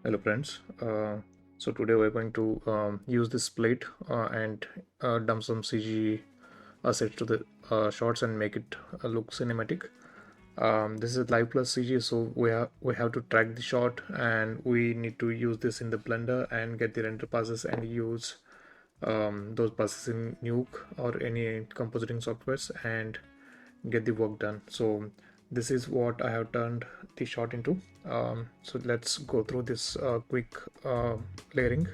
Hello friends. So today we're going to use this plate and dump some CG assets to the shots and make it look cinematic. This is live plus CG, so we have to track the shot, and we need to use this in the Blender and get the render passes and use those passes in Nuke or any compositing softwares and get the work done. So this is what I have turned the shot into. So let's go through this quick layering.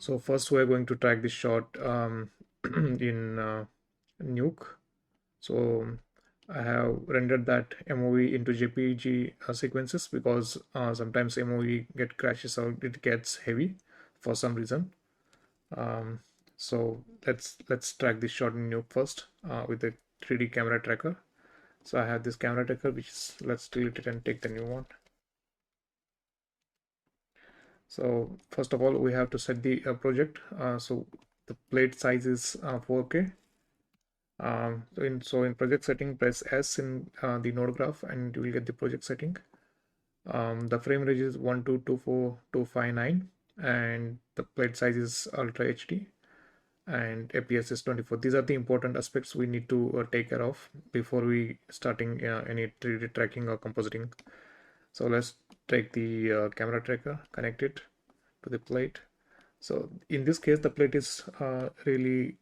So first we're going to track the shot in Nuke. So I have rendered that MOV into JPG sequences because sometimes MOV get crashes or it gets heavy for some reason. Um, so let's track this shot in Nuke first with the 3D camera tracker. So I have this camera tracker, which is, let's delete it and take the new one. So first of all, we have to set the project. So the plate size is 4K. So in project setting, press S in the node graph, and you will get the project setting. The frame range is 1224259, and the plate size is Ultra HD, and APS is 24. These are the important aspects we need to take care of before we starting any 3D tracking or compositing. So let's take the camera tracker, connect it to the plate. So in this case, the plate is really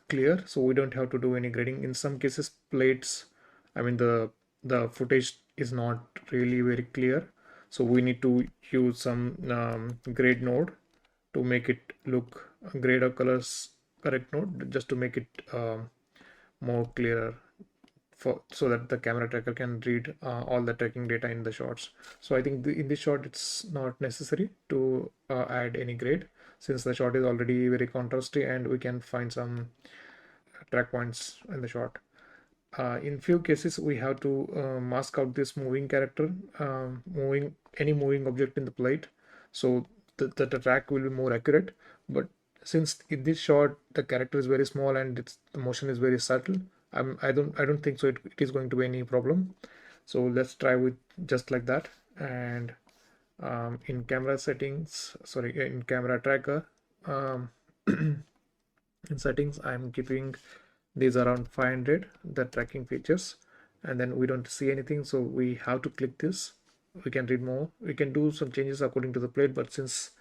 clear, so we don't have to do any grading. In some cases, plates, I mean the footage is not really very clear, so we need to use some grade node to make it look grade or colors correct node, just to make it more clearer for so that the camera tracker can read all the tracking data in the shots. So I think in this shot it's not necessary to add any grade, since the shot is already very contrasty and we can find some track points in the shot. In few cases we have to mask out this moving character, moving any moving object in the plate, so the track will be more accurate. But since in this shot the character is very small and the motion is very subtle, I don't think so it is going to be any problem. So let's try with just like that. And in camera settings, sorry, in camera tracker, um, in settings I'm keeping these around 500, the tracking features, and then we don't see anything, so we have to click this. We can read more, we can do some changes according to the plate, but since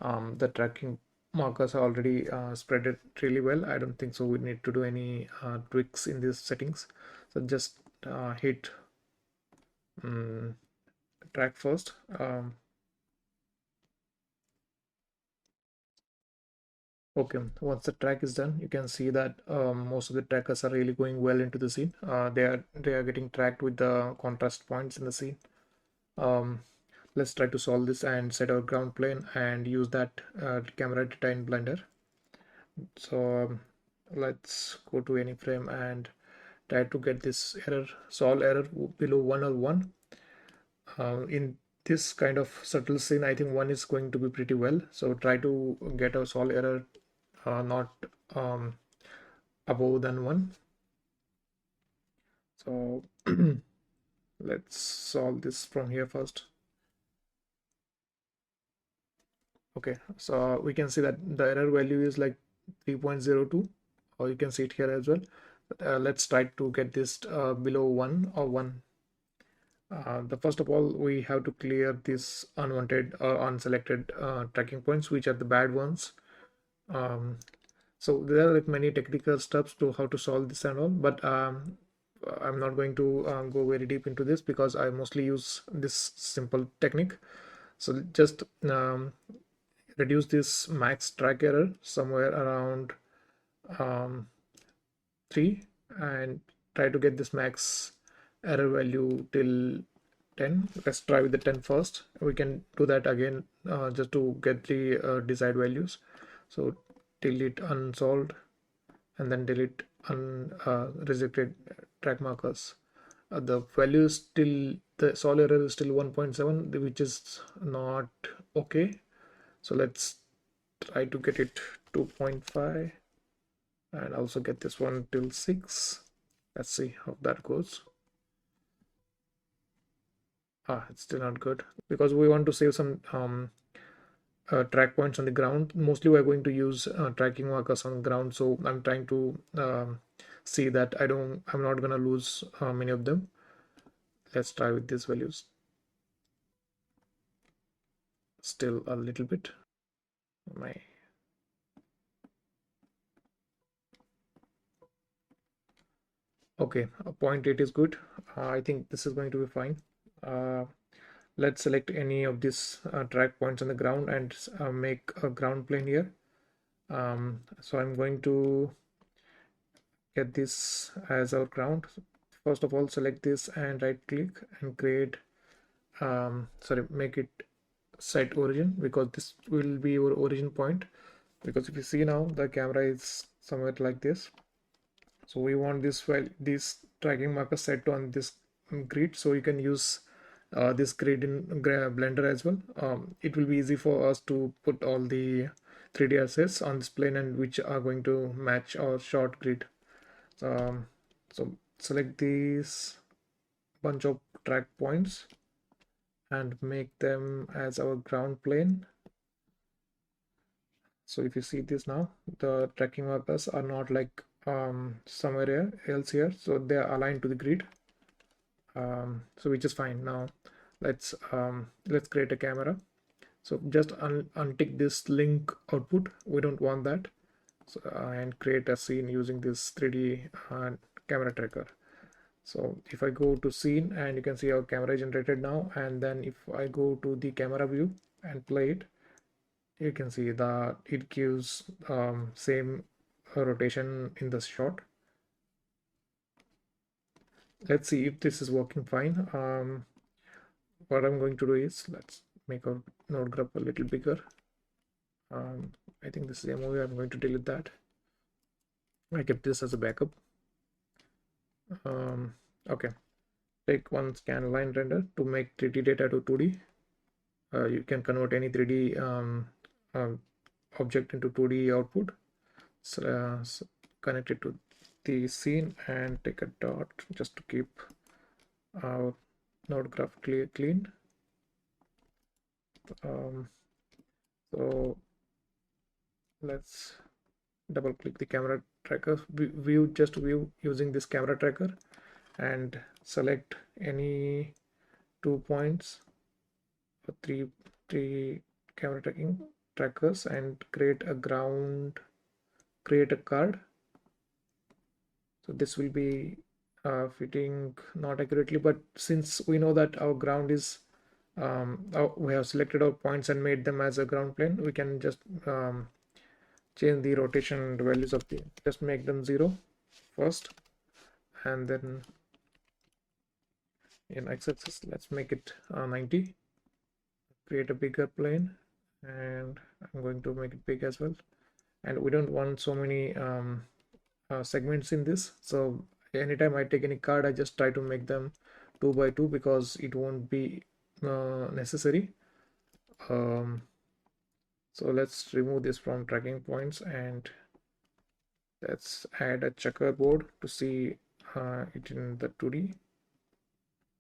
the tracking markers are already spread it really well, I don't think so we need to do any tweaks in these settings. So just hit track first. Okay, once the track is done, you can see that most of the trackers are really going well into the scene. They are getting tracked with the contrast points in the scene. Um, let's try to solve this and set our ground plane and use that camera data in Blender. So let's go to any frame and try to get this error, solve error below 1 or 1. In this kind of subtle scene, I think 1 is going to be pretty well. So try to get a solve error not above than 1. So let's solve this from here first. Okay, so we can see that the error value is like 3.02, or you can see it here as well. Let's try to get this below 1 or 1. The first of all, we have to clear this unwanted or unselected tracking points, which are the bad ones. So there are like many technical steps to how to solve this and all, but I'm not going to go very deep into this because I mostly use this simple technique. So just reduce this max track error somewhere around um, 3, and try to get this max error value till 10. Let's try with the 10 first. We can do that again just to get the desired values. So delete unsolved and then delete rejected track markers. The value is still, the solve error is still 1.7, which is not okay. So let's try to get it 2.5 and also get this one till 6. Let's see how that goes. It's still not good because we want to save some track points on the ground. Mostly we're going to use tracking markers on the ground, so I'm trying to see that I'm not gonna lose many of them. Let's try with these values. Still a little bit. My Okay, 0.8 is good. I think this is going to be fine. Let's select any of these track points on the ground and make a ground plane here. So I'm going to get this as our ground. First of all, select this and right click and create make it set origin, because this will be your origin point. Because if you see now, the camera is somewhere like this, so we want this tracking marker set on this grid, so you can use this grid in Blender as well. It will be easy for us to put all the 3D assets on this plane and which are going to match our short grid. um, so select these bunch of track points and make them as our ground plane. So if you see this now, the tracking markers are not like somewhere else here, so they are aligned to the grid. So which is fine. Now let's create a camera. So just untick this link output, we don't want that. So, and create a scene using this 3D camera tracker. So if I go to scene, and you can see our camera generated now, and then if I go to the camera view and play it, you can see that it gives same rotation in the shot. Let's see if this is working fine. What I'm going to do is, let's make our node graph a little bigger. I think this is a movie. I'm going to delete that. I kept this as a backup. Okay, take one scan line render to make 3D data to 2D. You can convert any 3D object into 2D output. So, connect it to the scene and take a dot just to keep our node graph clean. So let's double click the camera tracker, view using this camera tracker, and select any 2 points or three camera trackers and create a card. So this will be fitting not accurately, but since we know that our ground is we have selected our points and made them as a ground plane, we can just change the rotation values of the, just make them 0 first, and then in x-axis let's make it 90. Create a bigger plane, and I'm going to make it big as well, and we don't want so many segments in this. So anytime I take any card, I just try to make them 2 by 2 because it won't be necessary. So let's remove this from tracking points, and let's add a checkerboard to see it in the 2D.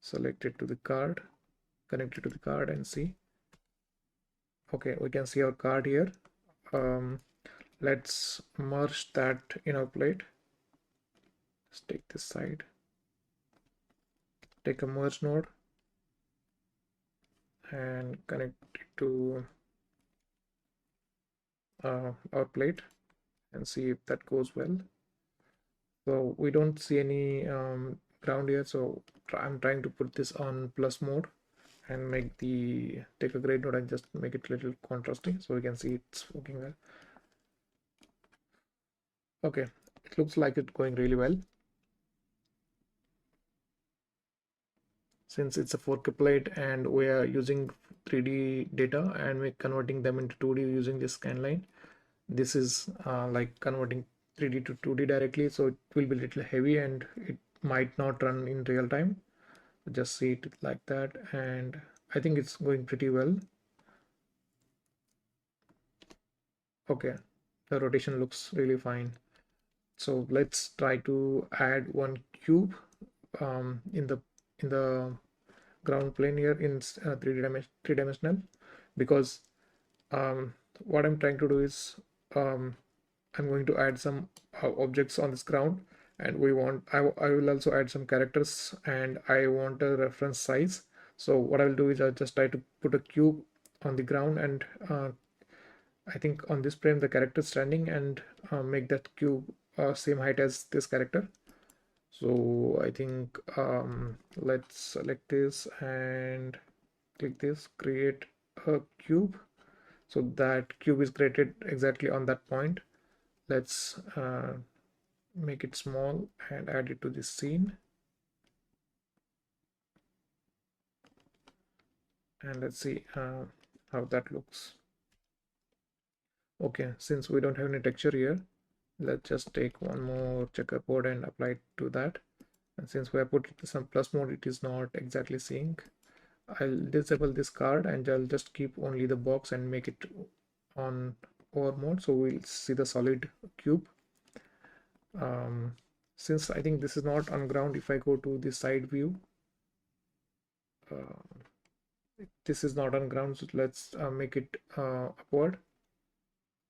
Select it to the card, connect it to the card, and see. Okay, we can see our card here. Let's merge that in our plate. Let's take this side, take a merge node and connect it to our plate and see if that goes well. So we don't see any ground here, so I'm trying to put this on plus mode and take a grade node and just make it a little contrasting so we can see it's working well. Okay, it looks like it's going really well. since it's a 4K plate and we are using 3D data and we're converting them into 2D using this scanline. This is like converting 3D to 2D directly, so it will be a little heavy and it might not run in real time. Just see it like that, and I think it's going pretty well. Okay, the rotation looks really fine. So let's try to add one cube in the ground plane here in 3 dimensional, because um, what I'm trying to do is um, I'm going to add some objects on this ground, and I will also add some characters, and I want a reference size. So what I'll do is I'll just try to put a cube on the ground, and I think on this frame the character is standing, and make that cube same height as this character. So I think let's select this and click this, create a cube. So that cube is created exactly on that point. Let's make it small and add it to this scene, and let's see how that looks. Okay, since we don't have any texture here, let's just take one more checkerboard and apply it to that. And since we have put some plus mode, it is not exactly seeing. I'll disable this card and I'll just keep only the box and make it on over mode, so we'll see the solid cube. Since I think this is not on ground, if I go to the side view, this is not on ground, so let's make it upward.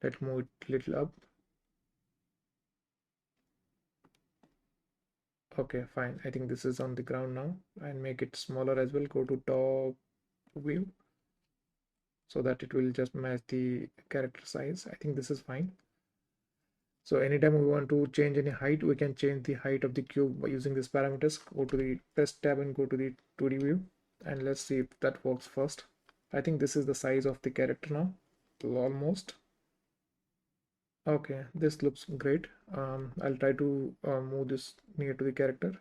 Let's move it little up. Okay, fine. I think this is on the ground now, and make it smaller as well. Go to top view so that it will just match the character size. I think this is fine. So anytime we want to change any height, we can change the height of the cube by using these parameters. Go to the test tab and go to the 2D view, and let's see if that works first. I think this is the size of the character now, almost. Okay, this looks great. I'll try to move this near to the character,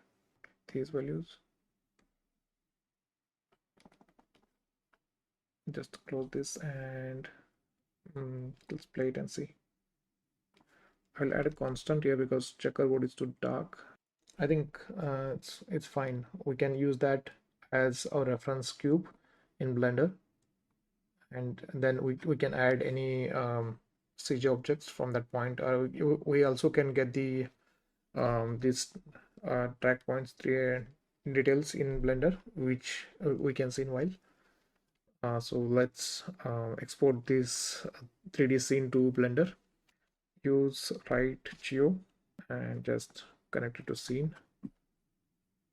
these values. Just close this and let's play it and see. I'll add a constant here because checkerboard is too dark. I think it's fine. We can use that as our reference cube in Blender, and then we can add any CG objects from that point. We also can get the these track points 3 details in Blender, which we can see in while. So let's export this 3D scene to Blender. Use right geo and just connect it to scene,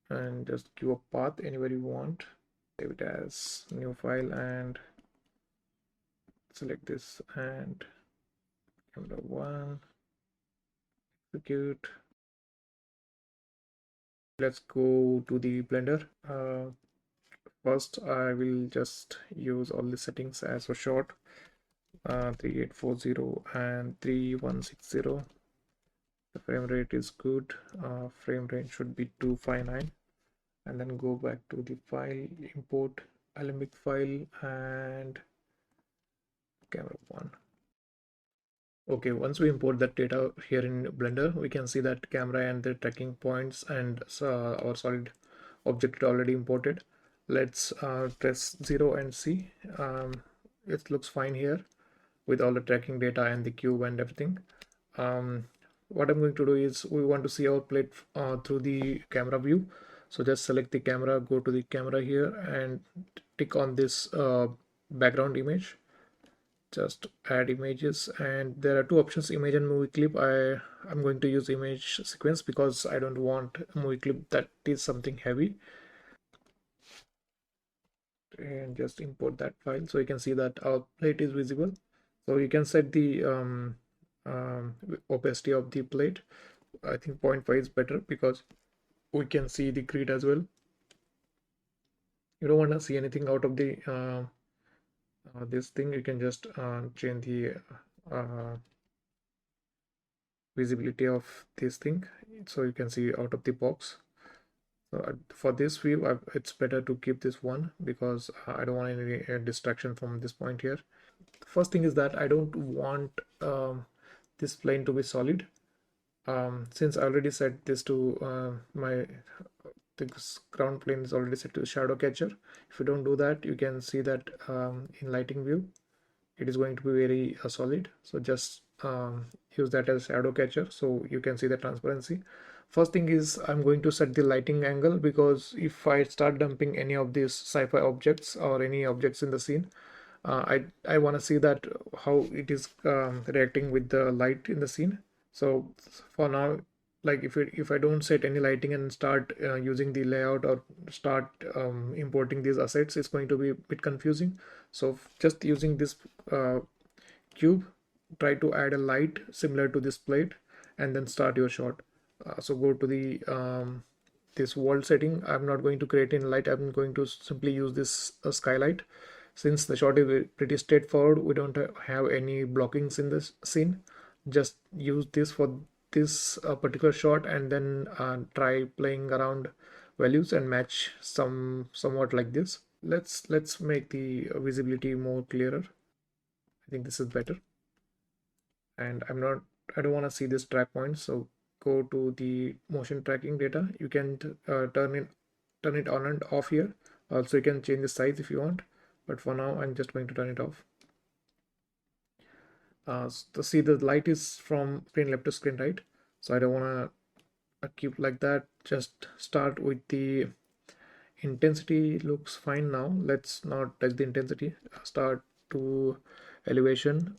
and just give a path anywhere you want. Save it as new file and select this and camera 1, execute. Let's go to the Blender. First I will just use all the settings as a short, 3840 and 3160. The frame rate is good. Frame rate should be 259, and then go back to the file, import Alembic file and camera 1. Okay, once we import that data here in Blender, we can see that camera and the tracking points and our solid object already imported. Let's press 0 and see. It looks fine here with all the tracking data and the cube and everything. What I'm going to do is we want to see our plate through the camera view. So just select the camera, go to the camera here and tick on this background image. Just add images, and there are two options, image and movie clip. I'm going to use image sequence because I don't want a movie clip that is something heavy. And just import that file so you can see that our plate is visible. So you can set the opacity of the plate. I think 0.5 is better because we can see the grid as well. You don't want to see anything out of the this thing. You can just change the visibility of this thing so you can see out of the box. So for this view, it's better to keep this one because I don't want any distraction from this point here. The first thing is that I don't want this plane to be solid. Since I already set this to my this ground plane is already set to shadow catcher. If you don't do that, you can see that in lighting view it is going to be very solid. So just use that as shadow catcher so you can see the transparency. First thing is I'm going to set the lighting angle, because if I start dumping any of these sci-fi objects or any objects in the scene, I want to see that how it is reacting with the light in the scene. So for now, like if I don't set any lighting and start using the layout or start importing these assets, it's going to be a bit confusing. So just using this cube, try to add a light similar to this plate and then start your shot. So go to the this world setting. I'm not going to create in light, I'm going to simply use this skylight. Since the shot is pretty straightforward, we don't have any blockings in this scene. Just use this for this particular shot and then try playing around values and match somewhat like this. Let's make the visibility more clearer. I think this is better. And I don't want to see this track point, so go to the motion tracking data. You can turn it on and off here. Also you can change the size if you want, but for now I'm just going to turn it off. To see the light is from screen left to screen right, so I don't want to keep like that. Just start with the intensity. Looks fine now. Let's not touch the intensity. Start to elevation.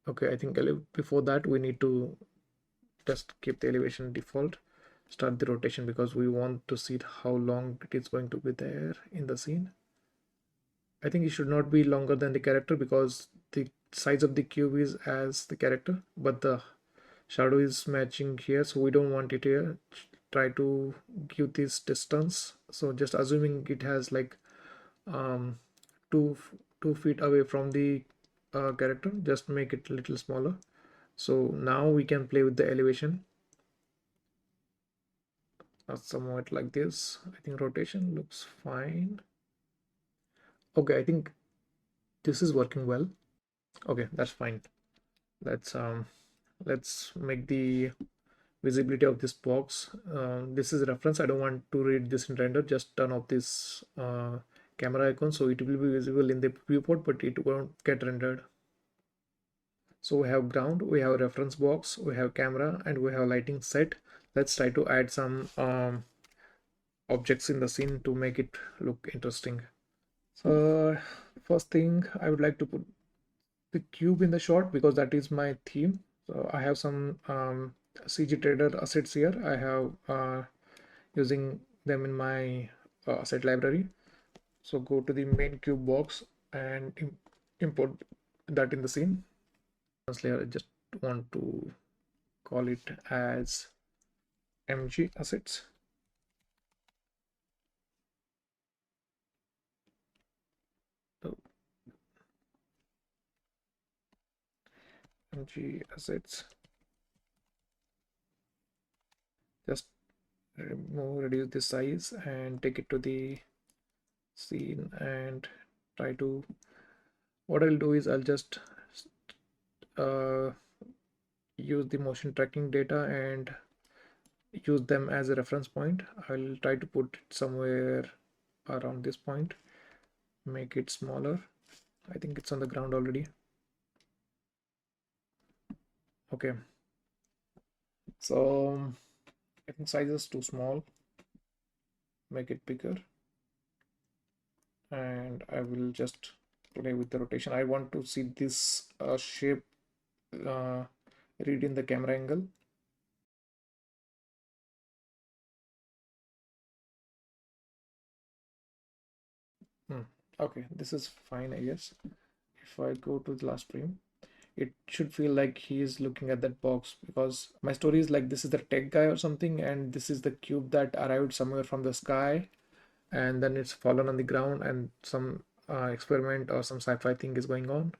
Okay, I think before that we need to just keep the elevation default. Start the rotation because we want to see how long it is going to be there in the scene. I think it should not be longer than the character because the size of the cube is as the character, but the shadow is matching here, so we don't want it here. Try to give this distance. So just assuming it has like um, two 2 feet away from the character, just make it a little smaller. So now we can play with the elevation. Somewhat like this. I think rotation looks fine. Okay, I think this is working well. Okay, that's fine. Let's make the visibility of this box. This is a reference. I don't want to read this in render. Just turn off this camera icon so it will be visible in the viewport, but it won't get rendered. So we have ground, we have reference box, we have camera, and we have lighting set. Let's try to add some objects in the scene to make it look interesting. So first thing, I would like to put the cube in the shot because that is my theme. So I have some CG Trader assets here. I have using them in my asset library. So go to the main cube box and import that in the scene. Layer, I just want to call it as MG assets. So MG assets. Just reduce the size and take it to the scene and try to. What I'll do is I'll just use the motion tracking data and use them as a reference point. I'll try to put it somewhere around this point, make it smaller. I think it's on the ground already. Okay, so I think size is too small, make it bigger, and I will just play with the rotation. I want to see this shape read in the camera angle. Okay, this is fine, I guess. If I go to the last frame, it should feel like he is looking at that box, because my story is like this is the tech guy or something, and this is the cube that arrived somewhere from the sky, and then it's fallen on the ground, and some experiment or some sci-fi thing is going on.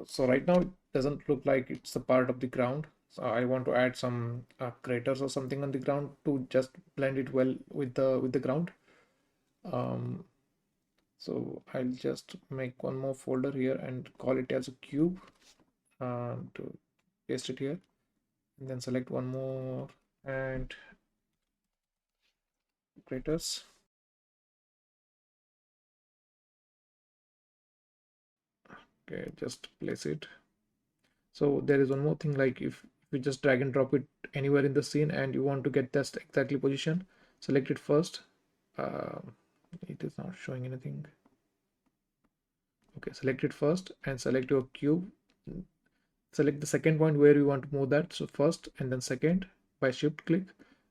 So right now it doesn't look like it's a part of the ground. So I want to add some craters or something on the ground to just blend it well with the ground. Um, so I'll just make one more folder here and call it as a cube to paste it here, and then select one more and craters. Okay, just place it. So there is one more thing, like if we just drag and drop it anywhere in the scene and you want to get that exactly position, select it first. uh, it is not showing anything. Okay, select it first and select your cube. Select the second point where you want to move that, so first and then second. By shift click,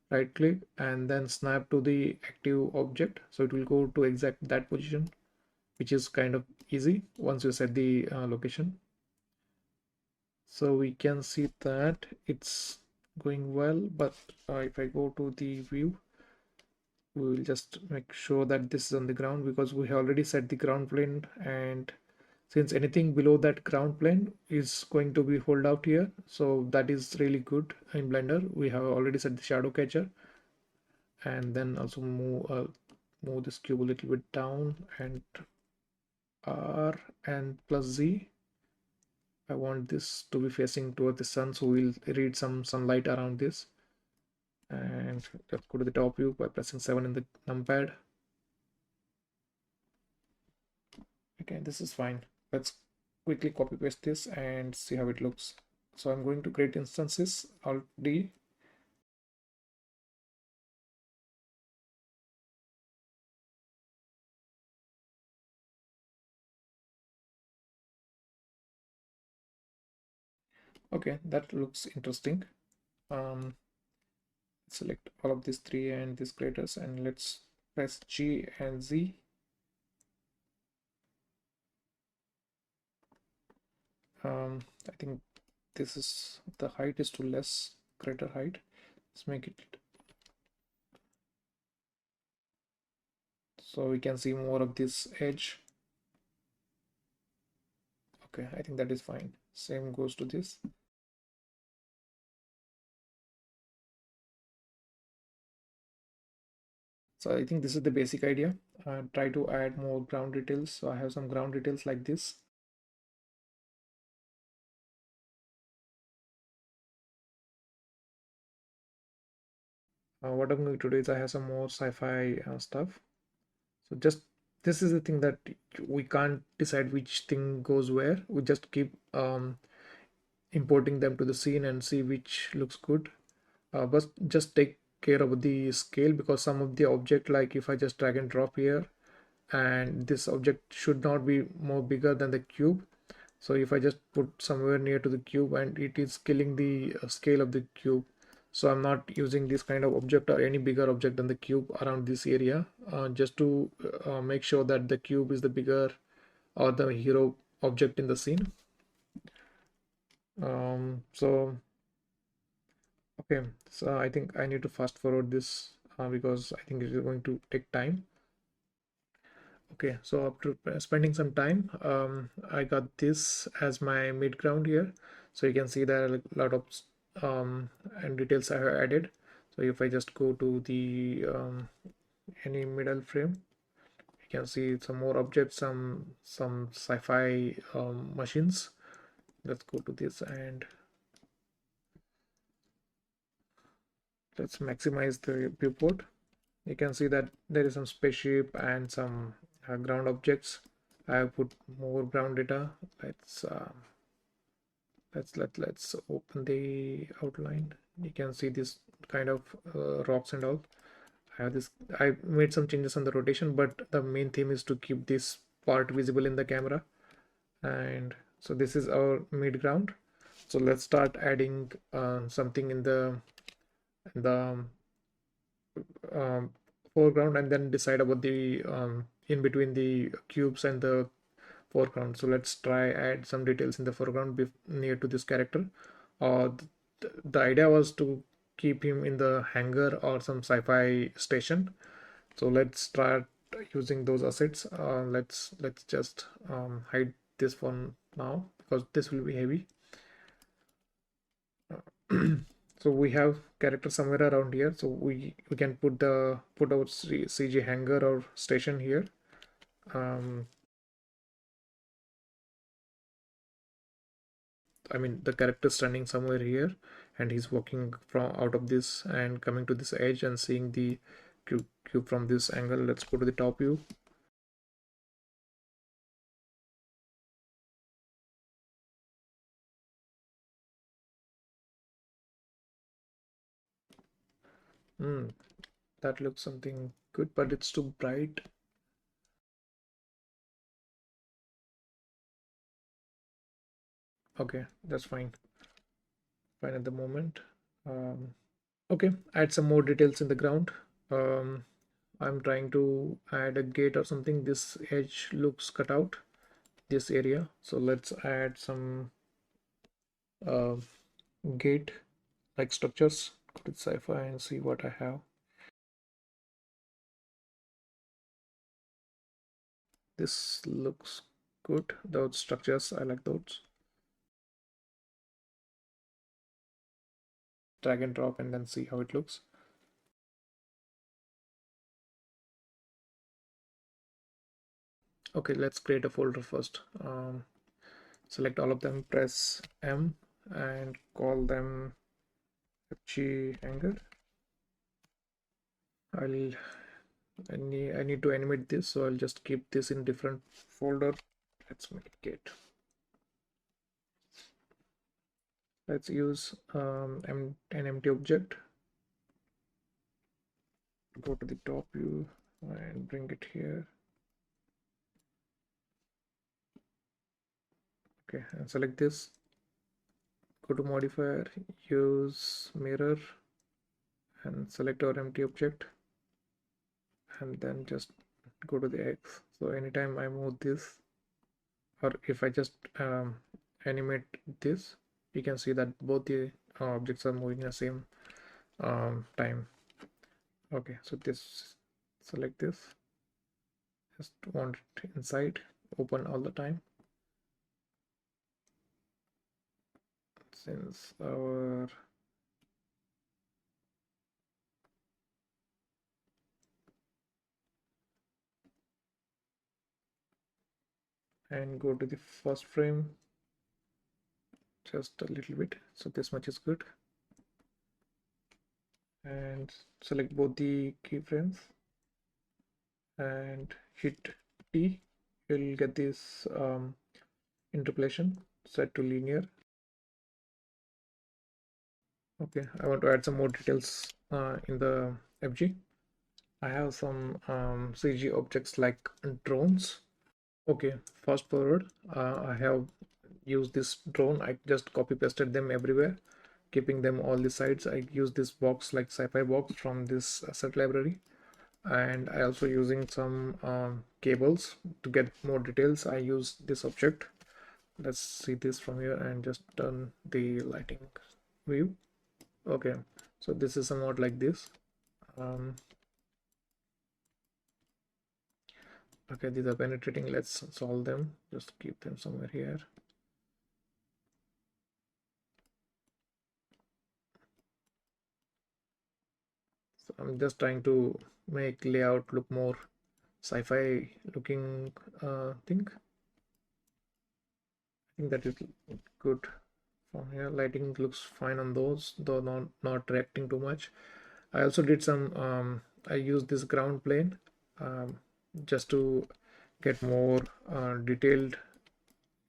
right click, and then snap to the active object, so it will go to exact that position, which is kind of easy once you set the location. So we can see that it's going well, but if I go to the view, we will just make sure that this is on the ground, because we have already set the ground plane, and since anything below that ground plane is going to be hold out here, so that is really good. In Blender we have already set the shadow catcher, and then also move this cube a little bit down, and R and plus Z. I want this to be facing toward the sun, so we'll read some sunlight around this. And let's go to the top view by pressing 7 in the numpad. Okay, this is fine. Let's quickly copy paste this and see how it looks. So I'm going to create instances, Alt D. Okay, that looks interesting. Select all of these three and these craters, and let's press G and Z. I think this is the height is too less, crater height. Let's make it so we can see more of this edge. Okay, I think that is fine. Same goes to this. So I think this is the basic idea. Try to add more ground details. So I have some ground details like this. What I'm going to do is I have some more sci-fi stuff. So just this is the thing that we can't decide which thing goes where. We just keep importing them to the scene and see which looks good. But just take care of the scale, because some of the object, like if I just drag and drop here, and this object should not be more bigger than the cube. So if I just put somewhere near to the cube, and it is killing the scale of the cube. So I'm not using this kind of object or any bigger object than the cube around this area, just to make sure that the cube is the bigger or the hero object in the scene. So okay, so I think I need to fast forward this because I think it is going to take time. Okay, so after spending some time, I got this as my mid ground here. So you can see there are a lot of and details I have added. So if I just go to the any middle frame, you can see some more objects, some sci-fi machines. Let's go to this and let's maximize the viewport. You can see that there is some spaceship and some ground objects. I have put more ground data. Let's open the outline. You can see this kind of rocks and all. I have this. I made some changes on the rotation, but the main theme is to keep this part visible in the camera. And so this is our mid ground. So let's start adding something in the um, foreground, and then decide about the in between the cubes and the foreground. So let's try add some details in the foreground near to this character. The idea was to keep him in the hangar or some sci-fi station. So let's start using those assets. Let's just hide this one now, because this will be heavy. So we have character somewhere around here, so we can put our CG hangar or station here. um, I mean, the character standing somewhere here, and he's walking from out of this and coming to this edge and seeing the cube from this angle. Let's go to the top view. Hmm, that looks something good, but it's too bright. Okay, that's fine at the moment. um, okay, add some more details in the ground. um, I'm trying to add a gate or something. This edge looks cut out, this area, so let's add some uh, gate like structures. Go to sci-fi and see what I have. This looks good. Those structures, I like those. Drag and drop and then see how it looks. Okay, let's create a folder first. Select all of them, press M and call them FG Hanger. I need to animate this, so I'll just keep this in different folder. Let's make it gate. Let's use an empty object. Go to the top view and bring it here. Okay, and select this. Go to modifier, use mirror, and select our empty object, and then just go to the X. So anytime I move this, or if I just animate this, you can see that both the objects are moving at the same time. Okay, so this, select this, just want it inside, open all the time. Since our and go to the first frame just a little bit, so this much is good, and select both the keyframes and hit T. You'll get this interpolation set to linear. Okay, I want to add some more details in the FG. I have some CG objects like drones. Okay, fast forward. I have used this drone. I just copy pasted them everywhere, keeping them all the sides. I use this box like sci-fi box from this asset library, and I also using some cables to get more details. I use this object. Let's see this from here and just turn the lighting view. Okay, so this is somewhat like this. um, okay, these are penetrating. Let's solve them, just keep them somewhere here. So I'm just trying to make layout look more sci-fi looking thing. I think that is good. From here, lighting looks fine on those, though not reacting too much. I also did some I used this ground plane um, just to get more detailed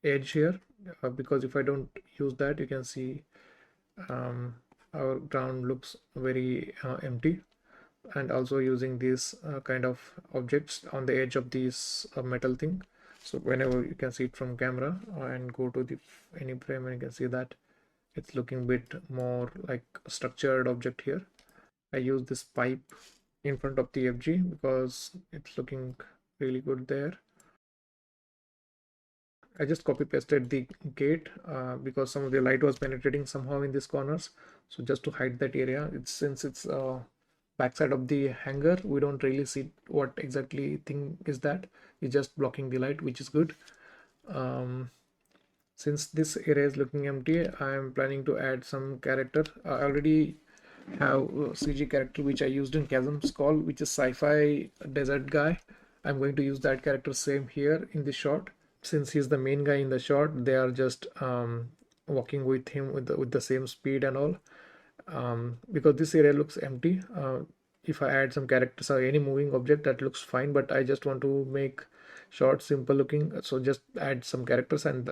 edge here, because if I don't use that, you can see um, our ground looks very empty. And also using these kind of objects on the edge of this metal thing, so whenever you can see it from camera and go to the any frame, and you can see that it's looking bit more like a structured object here. I use this pipe in front of the FG because it's looking really good there. I just copy pasted the gate because some of the light was penetrating somehow in these corners. So just to hide that area, it's since it's backside of the hanger, we don't really see what exactly thing is that. It's just blocking the light, which is good. Um, Since this area is looking empty, I am planning to add some character. I already have a CG character which I used in Chasm's Call, which is sci-fi desert guy. I'm going to use that character same here in the shot. Since he's the main guy in the shot, they are just walking with him with the same speed and all. Because this area looks empty, if I add some characters or any moving object, that looks fine, but I just want to make short simple looking, so just add some characters and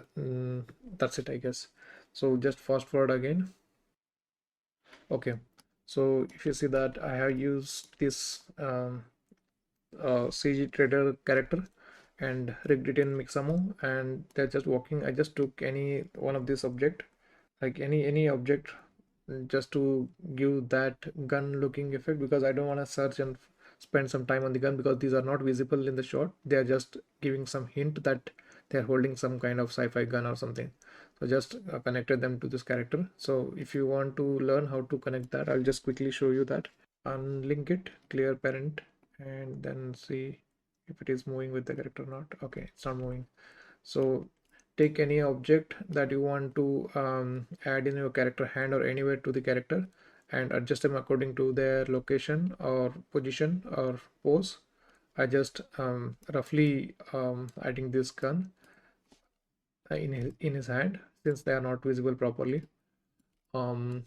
that's it, I guess. So just fast forward again. Okay, so if you see that I have used this CG trader character and rigged it in Mixamo, and they're just walking. I just took any one of this object, like any object, just to give that gun looking effect, because I don't want to search and spend some time on the gun, because these are not visible in the shot. They are just giving some hint that they're holding some kind of sci-fi gun or something. So just connected them to this character. So if you want to learn how to connect that, I'll just quickly show you that. Unlink it, clear parent, and then see if it is moving with the character or not. Okay, it's not moving. So take any object that you want to add in your character hand or anywhere to the character, and adjust them according to their location or position or pose. I just roughly adding this gun in his hand, since they are not visible properly. So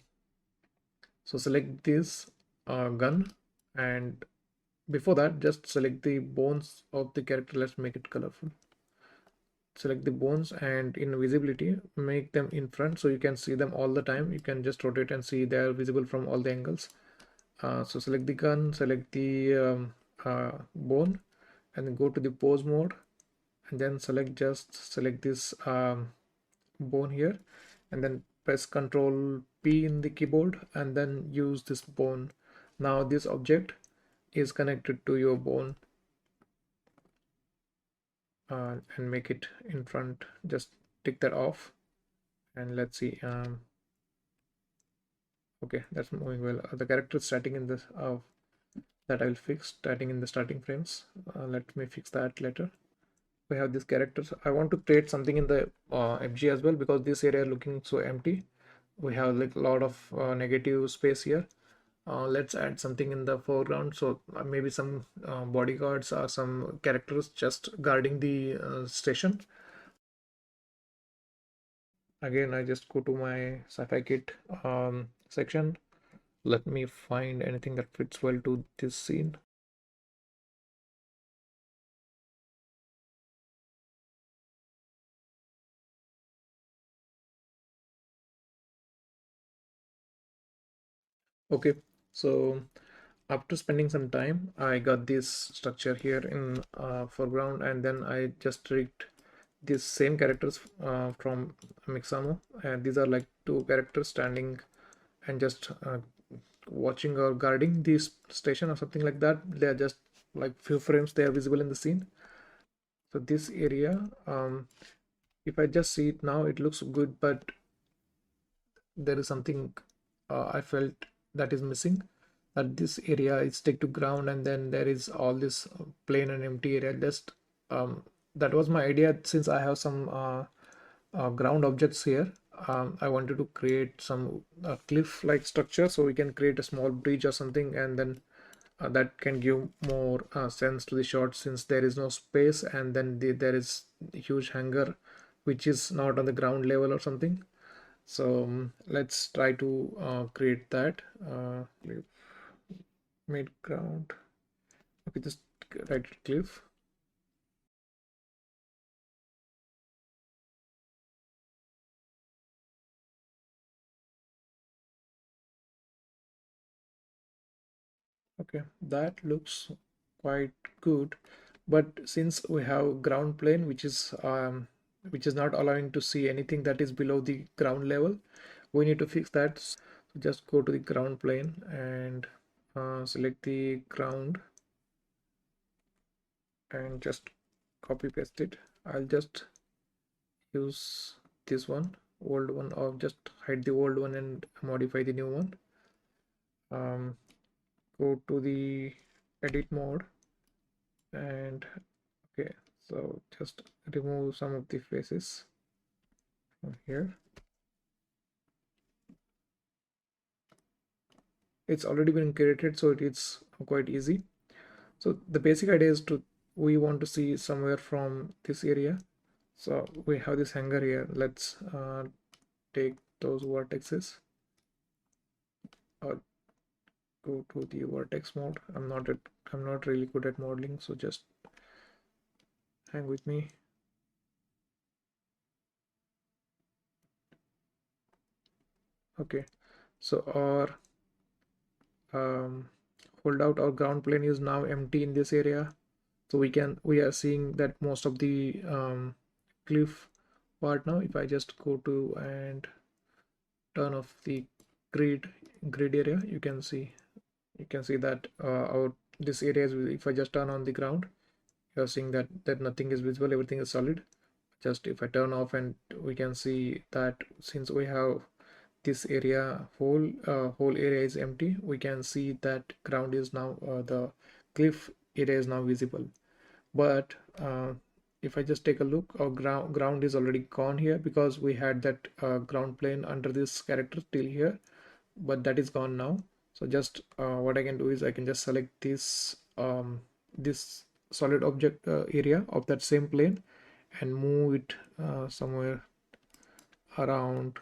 select this gun, and before that just select the bones of the character. Let's make it colorful. Select the bones, and in visibility make them in front so you can see them all the time. You can just rotate and see they are visible from all the angles. So select the gun, select the bone, and then go to the pose mode, and then select this bone here, and then press Ctrl P in the keyboard, and then use this bone. Now this object is connected to your bone, and make it in front. Just tick that off, and let's see. Okay, that's moving well. The character is starting in this that I'll fix, starting in the starting frames. Let me fix that later. We have these characters. I want to create something in the FG as well, because this area looking so empty. We have like a lot of negative space here. Let's add something in the foreground. So maybe some bodyguards or some characters just guarding the station. Again, I just go to my sci-fi kit section. Let me find anything that fits well to this scene. Okay, so after spending some time, I got this structure here in foreground, and then I just rigged these same characters from Mixamo, and these are like two characters standing and just watching or guarding this station or something like that. They are just like few frames they are visible in the scene. So this area, if I just see it now, it looks good, but there is something I felt that is missing. That this area is stick to ground, and then there is all this plain and empty area. Just that was my idea. Since I have some ground objects here, I wanted to create some cliff-like structure, so we can create a small bridge or something, and then that can give more sense to the shot, since there is no space, and then there is huge hangar which is not on the ground level or something. So let's try to create that mid ground. Okay, just right cliff. Okay, that looks quite good, but since we have ground plane which is not allowing to see anything that is below the ground level, we need to fix that. So just go to the ground plane and select the ground, and just copy paste it. I'll just use this one, old one, or just hide the old one and modify the new one. Go to the edit mode, and okay, so just remove some of the faces. here. It's already been created, so it's quite easy. So the basic idea is to we want to see somewhere from this area. So we have this hanger here. Let's take those vertices or go to the vertex mode. I'm not really good at modeling, so just hang with me. Okay, so our um, hold out or ground plane is now empty in this area. So we are seeing that most of the cliff part now. If I just go to and turn off the grid area, you can see that our this area is, if I just turn on the ground, you're seeing that nothing is visible, everything is solid. Just if I turn off, and we can see that since we have this area whole area is empty, we can see that ground is now the cliff area is now visible. But if I just take a look, our ground is already gone here because we had that ground plane under this character till here, but that is gone now. So just what I can do is I can just select this solid object area of that same plane and move it somewhere around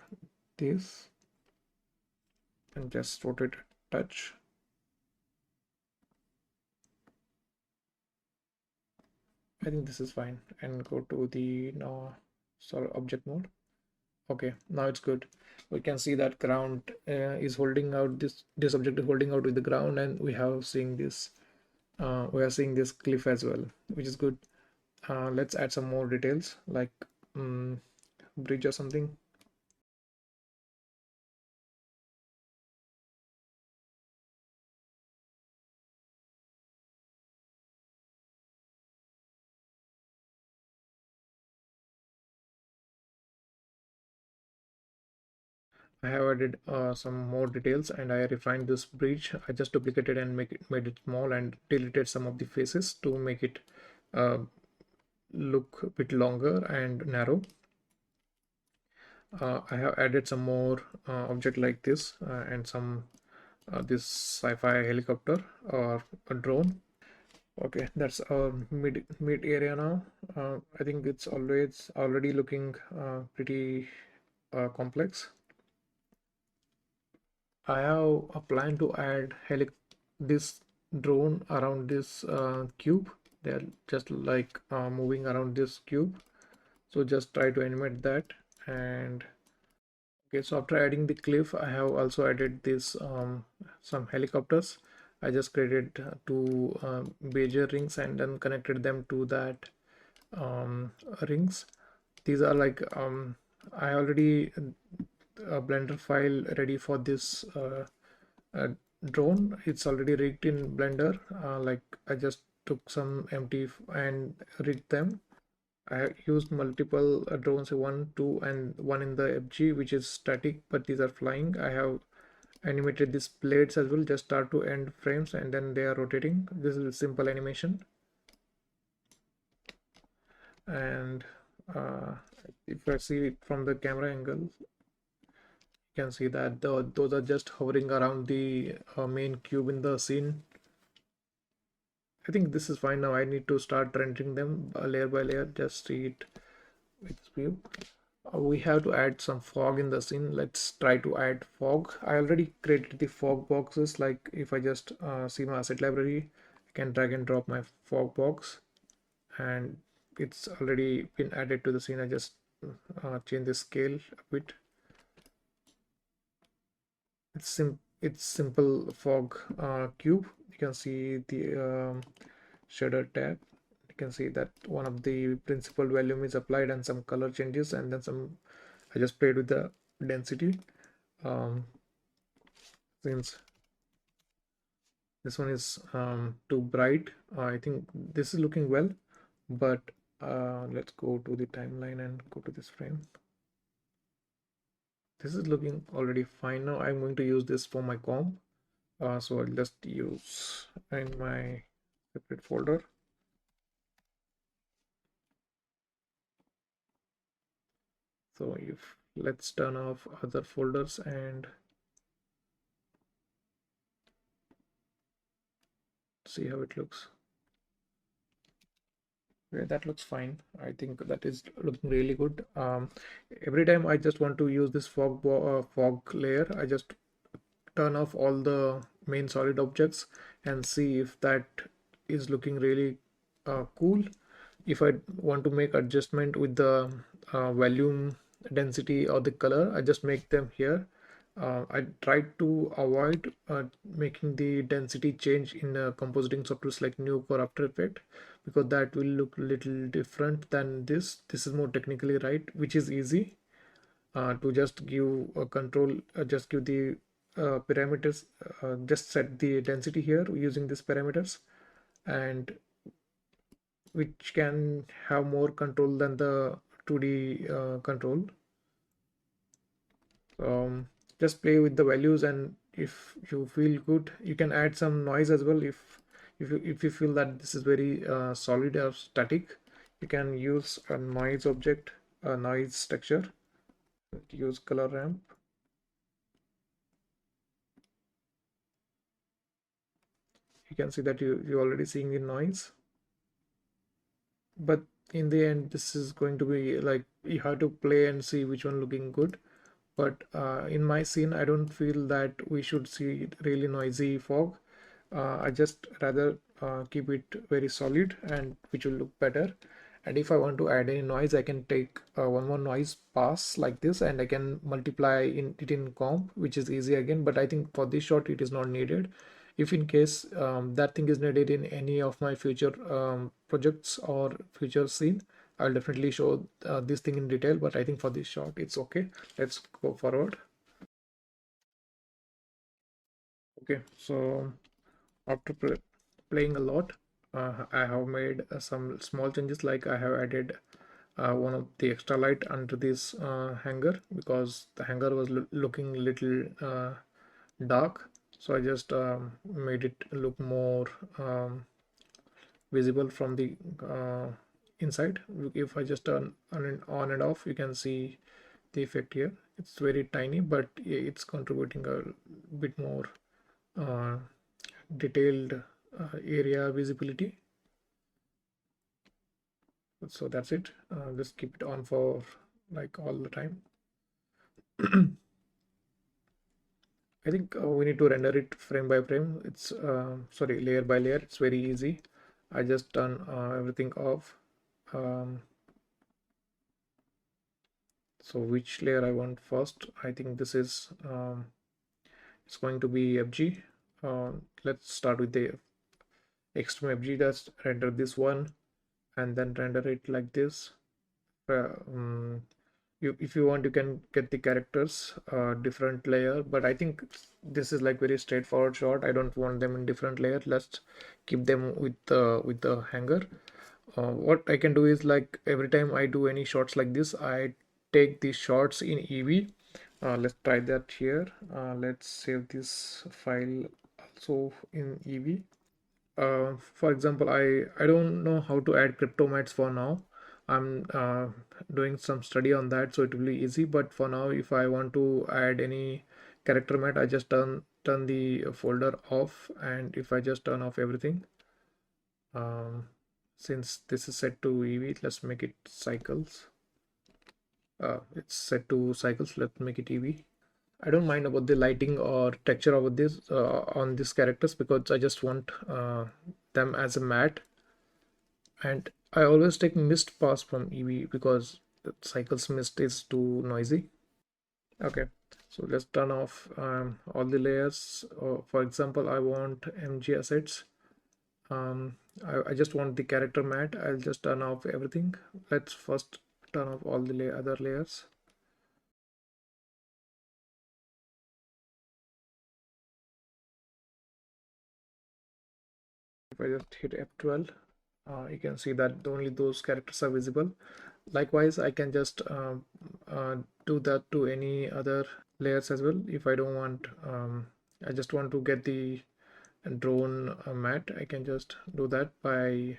this and just rotate it, touch. I think this is fine, and go to the now solid object mode. Okay, now it's good. We can see that ground is holding out, this object is holding out with the ground, and we are seeing this cliff as well, which is good. Let's add some more details like bridge or something. I have added some more details, and I refined this bridge. I just duplicated and made it small and deleted some of the faces to make it uh, look a bit longer and narrow. I have added some more object like this and some this sci-fi helicopter or a drone. Okay, that's our mid area now. I think it's always already looking pretty complex. I have a plan to add this drone around this cube. They're just like moving around this cube. So just try to animate that. And okay, so after adding the cliff, I have also added this some helicopters. I just created two Bezier rings and then connected them to that rings. These are like I already a Blender file ready for this uh, drone. It's already rigged in Blender. Like I just took some empty and rigged them. I have used multiple drones, one, two, and one in the FG, which is static, but these are flying. I have animated these blades as well, just start to end frames, and then they are rotating. This is a simple animation. And uh, if I see it from the camera angle, you can see that those are just hovering around the main cube in the scene. I think this is fine now. I need to start rendering them layer by layer. Just see it with this view. We have to add some fog in the scene. Let's try to add fog. I already created the fog boxes. Like if I just see my asset library, I can drag and drop my fog box, and it's already been added to the scene. I just change the scale a bit. It's simple fog cube. You can see the shader tab. You can see that one of the principal volume is applied and some color changes, and then some I just played with the density. Since this one is too bright, I think this is looking well, but let's go to the timeline and go to this frame. This is looking already fine now. I'm going to use this for my comp. So I'll just use in my separate folder. So if let's turn off other folders and see how it looks. Yeah, that looks fine. I think that is looking really good. Every time I just want to use this fog layer, I just turn off all the main solid objects and see if that is looking really cool. If I want to make adjustment with the volume, density or the color, I just make them here. I try to avoid making the density change in compositing softwares like Nuke or After Effects, because that will look little different than this. This is more technically right, which is easy to just give a control, just give the parameters, just set the density here using these parameters, and which can have more control than the 2D control. um, just play with the values, and if you feel good you can add some noise as well. If you feel that this is very solid or static, you can use a noise object, a noise texture. Use color ramp. You can see that you're already seeing the noise, but in the end this is going to be like you have to play and see which one looking good. But in my scene I don't feel that we should see really noisy fog. I just rather keep it very solid and which will look better. And if I want to add any noise, I can take one more noise pass like this, and I can multiply it in comp, which is easy again. But I think for this shot it is not needed. If in case that thing is needed in any of my future projects or future scene, I'll definitely show this thing in detail. But I think for this shot it's okay. Let's go forward. Okay, so after playing a lot, I have made some small changes, like I have added one of the extra light under this hanger, because the hanger was looking little dark. So I just made it look more visible from the inside. If I just turn on and off, you can see the effect here. It's very tiny, but it's contributing a bit more uh, detailed area visibility. So that's it. Just keep it on for like all the time. I think we need to render it frame by frame. It's sorry, layer by layer. It's very easy. I just turn everything off. um, so which layer I want first? I think this is it's going to be FG. Let's start with the extreme FG. Just render this one and then render it like this. Um, if you want, you can get the characters different layer, but I think this is like very straightforward shot. I don't want them in different layer. Let's keep them with the hanger. What I can do is, like, every time I do any shots like this, I take these shots in EV. Let's try that here. Let's save this file also in EV. For example, I don't know how to add crypto mats for now. I'm doing some study on that, so it will be easy. But for now, if I want to add any character mat, I just turn the folder off, and if I just turn off everything, um, since this is set to EV, let's make it cycles. It's set to cycles. Let's make it EV. I don't mind about the lighting or texture of this on these characters, because I just want them as a matte. And I always take mist pass from EV because the cycles mist is too noisy. Okay, so let's turn off all the layers. For example, I want MG assets. I just want the character matte. I'll just turn off everything. Let's first turn off all the other layers. If I just hit F12, you can see that only those characters are visible. Likewise, I can just do that to any other layers as well. If I don't want, I just want to get the drone matte, I can just do that by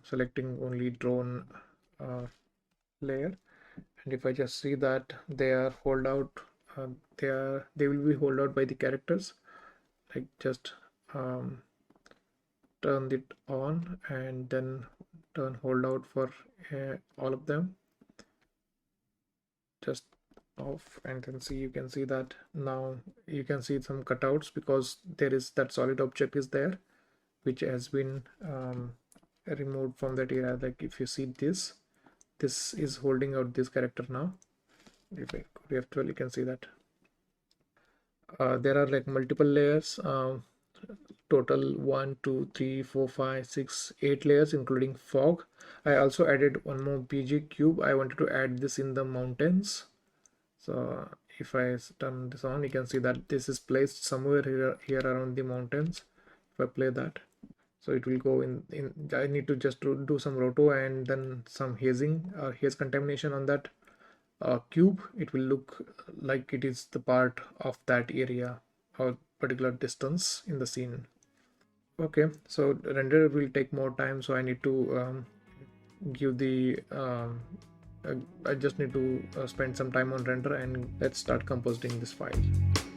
selecting only drone uh, layer, And if I just see that they are hold out, they will be hold out by the characters. Like just turn it on and then turn hold out for all of them, just off, and then see, you can see that now you can see some cutouts because there is that solid object is there which has been removed from that area. Like if you see this is holding out this character now. If I go to F12, you can see that there are like multiple layers, total 1 2 3 4 5 6 8 layers including fog. I also added one more BG cube. I wanted to add this in the mountains. So if I turn this on, you can see that this is placed somewhere here around the mountains. If I play that, so it will go in I need to just do some roto and then some hazing, haze contamination on that cube. It will look like it is the part of that area or particular distance in the scene. Okay, so render will take more time, so I need to give the I just need to spend some time on render, and let's start compositing this file.